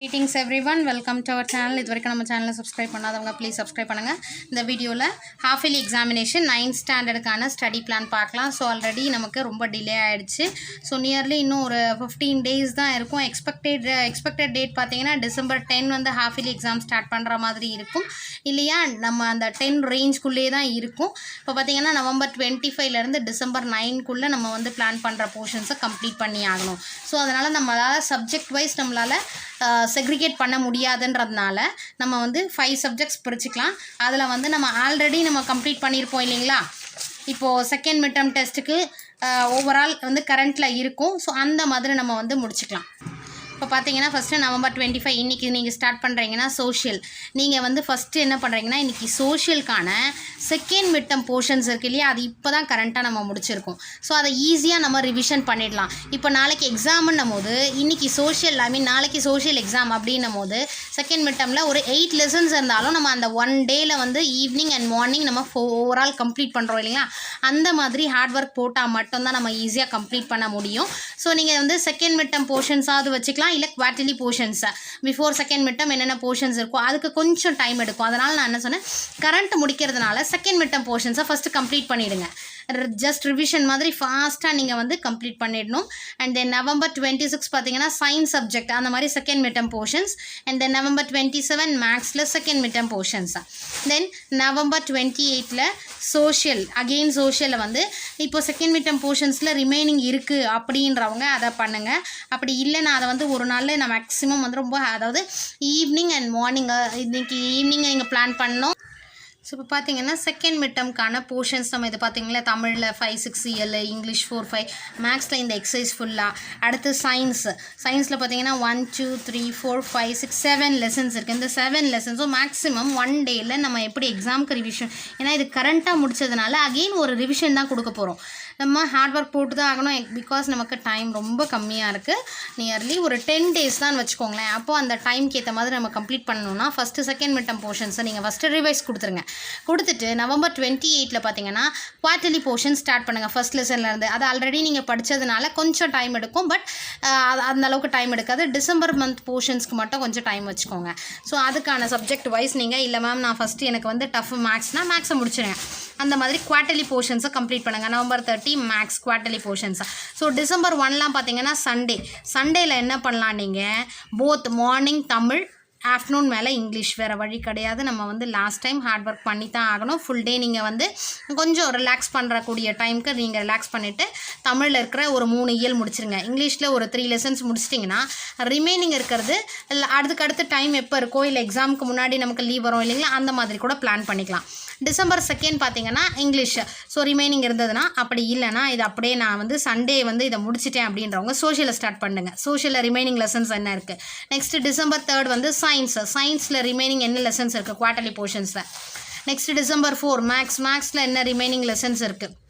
Greetings everyone, welcome to our channel. இது வரைக்கும் நம்ம சேனலை சப்ஸ்கிரைப் பண்ணாதவங்க ப்ளீஸ் சப்ஸ்கிரைப் பண்ணுங்கள். இந்த வீடியோவில் ஹாஃப் இயர்லி எக்ஸாமினேஷன் 9th ஸ்டாண்டர்டுக்கான ஸ்டடி பிளான் பார்க்கலாம். ஸோ ஆல்ரெடி நமக்கு ரொம்ப டிலே ஆகிடுச்சு. ஸோ நியர்லி இன்னும் ஒரு 15 days தான் இருக்கும். எக்ஸ்பெக்டட் டேட் பார்த்தீங்கன்னா December 10 வந்து ஹாஃப் இயர்லி எக்ஸாம் ஸ்டார்ட் பண்ணுற மாதிரி இருக்கும். இல்லையா நம்ம அந்த 10 ரேஞ்சுக்குள்ளே தான் இருக்கும். இப்போ பார்த்தீங்கன்னா November 25லேருந்து December 9க்குள்ளே நம்ம வந்து பிளான் பண்ணுற போர்ஷன்ஸை கம்ப்ளீட் பண்ணி ஆகணும். ஸோ அதனால் நம்மளால் சப்ஜெக்ட் வைஸ் நம்மளால் செக்ரிகேட் பண்ண முடியாதுன்றதுனால நம்ம வந்து 5 சப்ஜெக்ட்ஸ் பிரிச்சுக்கலாம். அதில் வந்து நம்ம ஆல்ரெடி நம்ம கம்ப்ளீட் பண்ணியிருப்போம் இல்லைங்களா. இப்போது செகண்ட் மிட் டெர்ம் டெஸ்ட்டுக்கு ஓவரால் வந்து கரண்ட்டில் இருக்கும். ஸோ அந்த மாதிரி நம்ம வந்து முடிச்சுக்கலாம். இப்போ பார்த்தீங்கன்னா ஃபஸ்ட்டு November 25 இன்றைக்கி நீங்கள் ஸ்டார்ட் பண்ணுறீங்கன்னா சோஷியல். நீங்கள் வந்து ஃபஸ்ட்டு என்ன பண்ணுறீங்கன்னா இன்றைக்கி சோஷியலுக்கான செகண்ட் மிட் டெர்ம் போர்ஷன்ஸ் இருக்குது இல்லையா, அது இப்போ தான் கரண்ட்டாக நம்ம முடிச்சிருக்கோம். ஸோ அதை ஈஸியாக நம்ம ரிவிஷன் பண்ணிடலாம். இப்போ நாளைக்கு எக்ஸாம்னும் போது இன்றைக்கி சோஷியல் நாளைக்கு சோஷியல் எக்ஸாம் அப்படின்னும் போது செகண்ட் மிட் டெர்மில் ஒரு 8 லெசன்ஸ் இருந்தாலும் நம்ம அந்த 1 டேயில் வந்து ஈவினிங் அண்ட் மார்னிங் நம்ம ஓவரால் கம்ப்ளீட் பண்ணுறோம் இல்லைங்களா. அந்த மாதிரி ஹார்ட் ஒர்க் போட்டால் மட்டும்தான் நம்ம ஈஸியாக கம்ப்ளீட் பண்ண முடியும். ஸோ நீங்கள் வந்து செகண்ட் மிட் டெர்ம் போர்ஷன்ஸாவது வச்சுக்கலாம், இல்லை quarterly portions before second mid term என்னென்ன போர்ஷன்ஸ் இருக்கோ அதுக்கு கொஞ்சம் டைம் எடுக்கும். அதனால் நான் என்ன சொன்னேன், கரண்ட் முடிக்கிறதுனால செகண்ட் மிட் டெர்ம் போர்ஷன்ஸை ஃபஸ்ட்டு கம்ப்ளீட் பண்ணிவிடுங்க. ஜஸ்ட் ரிவிஷன் மாதிரி ஃபாஸ்ட்டாக நீங்கள் வந்து கம்ப்ளீட் பண்ணிடணும். அண்ட் தென் November 26 பார்த்தீங்கன்னா சயின்ஸ் சப்ஜெக்ட் அந்த மாதிரி second mid term portions. And then November 27 மேக்ஸில் செகண்ட் மிட் டெர்ம் போர்ஷன்ஸ். தென் November 28 சோஷியல் அகெயின் சோஷியலில் வந்து இப்போ செகண்ட் மிட் டெர்ம் போர்ஷன்ஸில் ரிமைனிங் இருக்குது அப்படின்றவங்க அதை பண்ணுங்கள். அப்படி இல்லை நான் அதை வந்து ஒரு நாளில் நான் மேக்ஸிமம் வந்து ரொம்ப அதாவது ஈவினிங் அண்ட் மார்னிங் இன்றைக்கி ஈவினிங் நீங்கள் பிளான் பண்ணணும். ஸோ இப்போ பார்த்தீங்கன்னா செகண்ட் மிட் டெர்ம்க்கான போர்ஷன்ஸ் நம்ம இது பார்த்தீங்களா, தமிழில் 5, 6, CL, இங்கிலீஷ் 4, 5, மேக்ஸில் இந்த எக்ஸசைஸ் ஃபுல்லாக. அடுத்து சயின்ஸில் பார்த்தீங்கன்னா 1, 2, 3, 4, 5, 6, 7 லெசன்ஸ் இருக்குது. இந்த 7 லெசன்ஸும் மேக்ஸிமம் 1 டேயில் நம்ம எப்படி எக்ஸாமுக்கு ரிவிஷன், ஏன்னா இது கரண்ட்டாக முடிச்சதுனால அகெயின் ஒரு ரிவிஷன் தான் கொடுக்க போகிறோம். நம்ம ஹார்ட் ஒர்க் போட்டு தான் ஆகணும். பிகாஸ் நமக்கு டைம் ரொம்ப கம்மியாக இருக்குது. நியர்லி ஒரு 10 days தான் வச்சுக்கோங்களேன். அப்போது அந்த டைம்க்கு ஏற்ற மாதிரி நம்ம கம்ப்ளீட் பண்ணணும்னா ஃபஸ்ட்டு செகண்ட் மிட் டெர்ம் போர்ஷன்ஸை நீங்கள் ஃபஸ்ட்டு ரிவைஸ் கொடுத்துருங்க. கொடுத்துட்டு November 28 பார்த்தீங்கன்னா குவார்ட்டர்லி போர்ஷன் ஸ்டார்ட் பண்ணுங்கள் ஃபஸ்ட் லெசன்லேருந்து. அது ஆல்ரெடி நீங்கள் படித்ததுனால கொஞ்சம் டைம் எடுக்கும், பட் அந்தளவுக்கு டைம் எடுக்காது. டிசம்பர் மந்த் போர்ஷன்ஸ்க்கு மட்டும் கொஞ்சம் டைம் வச்சுக்கோங்க. ஸோ அதுக்கான சப்ஜெக்ட் வைஸ் நீங்கள் இல்லை மேம் நான் ஃபஸ்ட்டு எனக்கு வந்து டஃப் மேக்ஸ்னால் மேக்ஸை முடிச்சிடுங்க, அந்த மாதிரி குவார்ட்டர்லி போர்ஷன்ஸை கம்ப்ளீட் பண்ணுங்கள். November 30 மேக்ஸ் குவார்ட்டர்லி போர்ஷன்ஸை. ஸோ December 1 பார்த்தீங்கன்னா சண்டேயில் என்ன பண்ணலாம், நீங்கள் போத் மார்னிங் தமிழ், ஆஃப்டர்நூன் மேலே இங்கிலீஷ். வேறு வழி கிடையாது. நம்ம வந்து லாஸ்ட் டைம் ஹார்ட் ஒர்க் பண்ணி தான் ஆகணும். ஃபுல் டே நீங்கள் வந்து கொஞ்சம் ரிலாக்ஸ் பண்ணுறக்கூடிய டைமுக்கு நீங்கள் ரிலாக்ஸ் பண்ணிவிட்டு தமிழில் இருக்கிற ஒரு 3 இயல் முடிச்சிருங்க. இங்கிலீஷில் ஒரு 3 லெசன்ஸ் முடிச்சிட்டிங்கன்னா ரிமைனிங் இருக்கிறது அடுத்து டைம் எப்போ இருக்கோ, இல்லை எக்ஸாமுக்கு முன்னாடி நமக்கு லீவ் வரும் இல்லைங்களா, அந்த மாதிரி கூட பிளான் பண்ணிக்கலாம். December 2 பார்த்தீங்கன்னா இங்கிலீஷ். ஸோ ரிமைனிங் இருந்ததுன்னா, அப்படி இல்லைனா இது அப்படியே நான் வந்து சண்டே வந்து இதை முடிச்சிட்டேன் அப்படின்றவங்க சோஷியலை ஸ்டார்ட் பண்ணுங்க. சோஷியலில் ரிமைனிங் லெசன்ஸ் என்ன இருக்குது. நெக்ஸ்ட்டு December 3 வந்து சயின்ஸில் ரிமைனிங் என்ன லெசன்ஸ் இருக்குது குவார்ட்டர்லி போர்ஷன்ஸில். நெக்ஸ்ட்டு December 4 மேக்ஸில் என்ன ரிமைனிங் லெசன்ஸ் இருக்குது.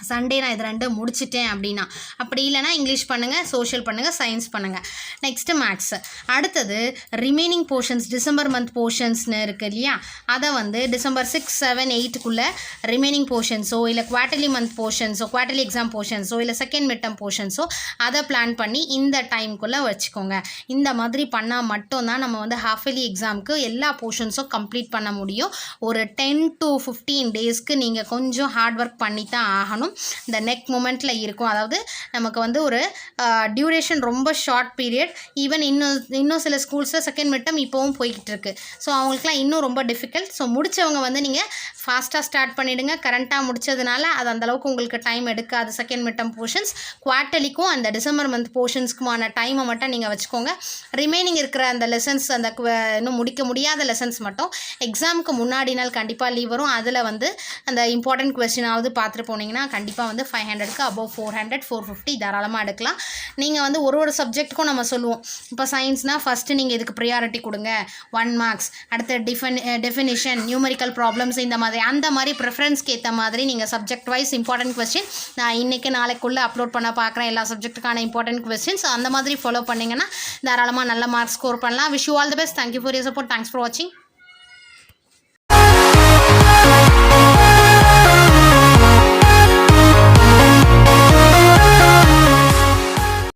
சண்டே நான் இது 2 முடிச்சிட்டேன் அப்படின்னா, அப்படி இல்லைனா இங்கிலீஷ் பண்ணுங்கள், சோஷியல் பண்ணுங்கள், சயின்ஸ் பண்ணுங்கள். Next maths. அடுத்தது ரிமைனிங் போர்ஷன்ஸ் டிசம்பர் மந்த் போர்ஷன்ஸ்னு இருக்குது இல்லையா, அதை வந்து December 6, 7, 8க்குள்ளே ரிமைனிங் போர்ஷன்ஸோ இல்லை குவார்ட்டர்லி மந்த் போர்ஷன்ஸோ குவார்ட்டர்லி எக்ஸாம் போர்ஷன்ஸோ இல்லை செகண்ட் மிட் டெர்ம் போர்ஷன்ஸோ அதை பிளான் பண்ணி இந்த டைம்குள்ளே வச்சுக்கோங்க. இந்த மாதிரி பண்ணால் மட்டும்தான் நம்ம வந்து ஹாஃப் இயர்லி எக்ஸாமுக்கு எல்லா போர்ஷன்ஸும் கம்ப்ளீட் பண்ண முடியும். ஒரு 10 to 15 daysக்கு நீங்கள் கொஞ்சம் ஹார்ட் ஒர்க் பண்ணி தான் ஆகணும். இந்த நெக் மூமெண்ட்டில் இருக்கும். அதாவது நமக்கு வந்து ஒரு டியூரேஷன் ரொம்ப ஷார்ட் பீரியட். ஈவன் இன்னும் சில ஸ்கூல்ஸில் செகண்ட் மிட் டெர்ம் இப்போவும் போய்கிட்டு இருக்கு. ஸோ அவங்களுக்குலாம் இன்னும் ரொம்ப டிஃபிகல்ட். ஸோ முடித்தவங்க வந்து நீங்கள் ஃபாஸ்ட்டாக ஸ்டார்ட் பண்ணிவிடுங்க. கரண்ட்டாக முடித்ததுனால அது அந்தளவுக்கு உங்களுக்கு டைம் எடுக்காது. செகண்ட் மிட் டெர்ம் போர்ஷன்ஸ் குவார்ட்டர்லிக்கும் அந்த டிசம்பர் மந்த் போர்ஷன்ஸ்க்குமான டைமை மட்டும் நீங்கள் வச்சுக்கோங்க. ரிமைனிங் இருக்கிற அந்த லெசன்ஸ் அந்த இன்னும் முடிக்க முடியாத லெசன்ஸ் மட்டும் எக்ஸாமுக்கு முன்னாடி நாள் கண்டிப்பாக லீவ் வரும். அதில் வந்து அந்த இம்பார்ட்டன்ட் கொஸ்டினாவது பார்த்துட்டு போனீங்கன்னா கண்டிப்பாக வந்து 500க்கு அபவ் 400, 450 தாராளமாக எடுக்கலாம். நீங்கள் வந்து ஒரு சப்ஜெக்ட்டுக்கும் நம்ம சொல்லுவோம். இப்போ சயின்ஸ்னால் ஃபஸ்ட்டு நீங்கள் இதுக்கு ப்ரியாரிட்டி கொடுங்க 1 மார்க்ஸ், அடுத்த டெஃபினிஷன், நியூமரிக்கல் ப்ராப்ளம்ஸ், இந்த மாதிரி அந்த மாதிரி ப்ரிஃபரன்ஸ்க்கு ஏற்ற மாதிரி நீங்கள் சப்ஜெக்ட் வைஸ் இம்பார்ட்டன்ட் கொஸ்டின் நான் இன்றைக்கி நாளைக்குள்ளே அப்லோட் பண்ண பார்க்குறேன். எல்லா சப்ஜெக்ட்டுக்கான இம்பார்ட்டன்ட் கொஸ்டின்ஸ் அந்த மாதிரி ஃபாலோ பண்ணிங்கன்னா தாராளமாக நல்ல மார்க்ஸ் ஸ்கோர் பண்ணலாம். Wish you all the best. Thank you for your support. Thanks for வாட்சிங்.